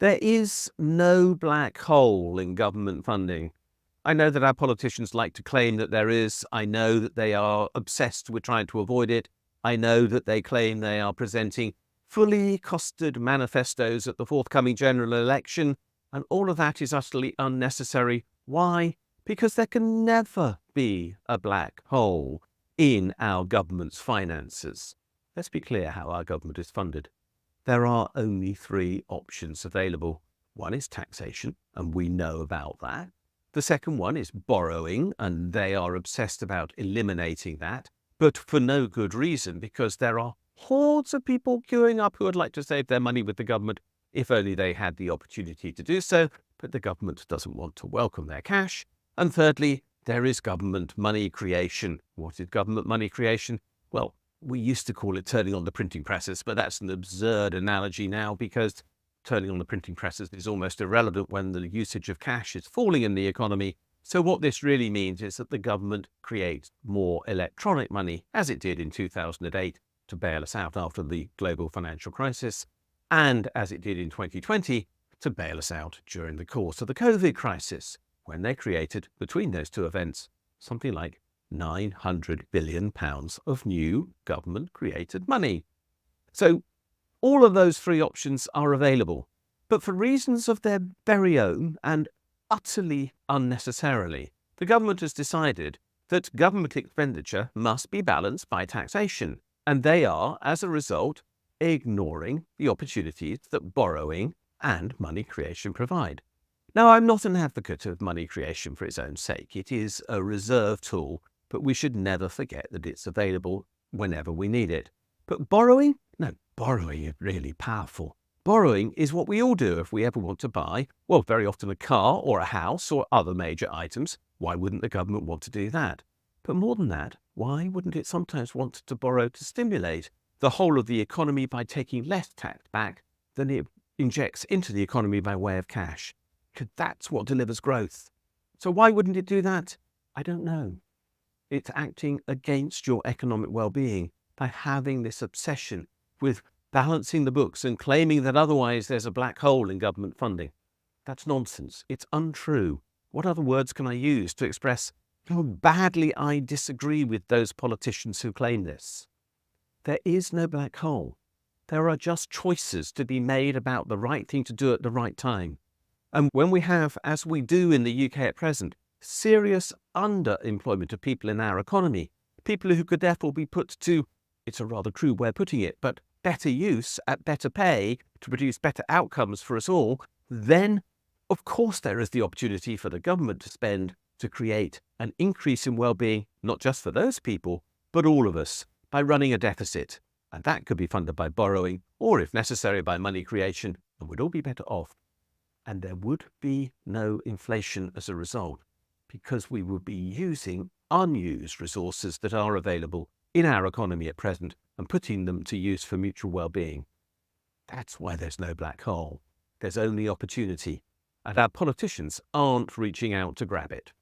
There is no black hole in government funding. I know that our politicians like to claim that there is. I know that they are obsessed with trying to avoid it. I know that they claim they are presenting fully costed manifestos at the forthcoming general election, and all of that is utterly unnecessary. Why? Because there can never be a black hole in our government's finances. Let's be clear how our government is funded. There are only three options available. One is taxation, and we know about that. The second one is borrowing, and they are obsessed about eliminating that, but for no good reason, because there are hordes of people queuing up who would like to save their money with the government if only they had the opportunity to do so, but the government doesn't want to welcome their cash. And thirdly, there is government money creation. What is government money creation? Well, we used to call it turning on the printing presses, but that's an absurd analogy now because turning on the printing presses is almost irrelevant when the usage of cash is falling in the economy. So what this really means is that the government creates more electronic money, as it did in 2008 to bail us out after the global financial crisis, and as it did in 2020 to bail us out during the course of the COVID crisis, when they created, between those two events, something like £900 billion of new government-created money. So all of those three options are available, but for reasons of their very own and utterly unnecessarily, the government has decided that government expenditure must be balanced by taxation, and they are, as a result, ignoring the opportunities that borrowing and money creation provide. Now, I'm not an advocate of money creation for its own sake. It is a reserve tool, but we should never forget that it's available whenever we need it. But borrowing? No, borrowing is really powerful. Borrowing is what we all do if we ever want to buy, well, very often a car or a house or other major items. Why wouldn't the government want to do that? But more than that, why wouldn't it sometimes want to borrow to stimulate the whole of the economy by taking less tax back than it injects into the economy by way of cash? Because that's what delivers growth. So why wouldn't it do that? I don't know. It's acting against your economic well-being by having this obsession with balancing the books and claiming that otherwise there's a black hole in government funding. That's nonsense. It's untrue. What other words can I use to express how badly I disagree with those politicians who claim this? There is no black hole. There are just choices to be made about the right thing to do at the right time. And when we have, as we do in the UK at present, serious underemployment of people in our economy, people who could therefore be put to, it's a rather crude way of putting it, but better use at better pay to produce better outcomes for us all, then of course there is the opportunity for the government to spend to create an increase in well-being, not just for those people, but all of us, by running a deficit. And that could be funded by borrowing, or if necessary by money creation, and we'd all be better off. And there would be no inflation as a result, because we would be using unused resources that are available in our economy at present and putting them to use for mutual well-being. That's why there's no black hole. There's only opportunity, and our politicians aren't reaching out to grab it.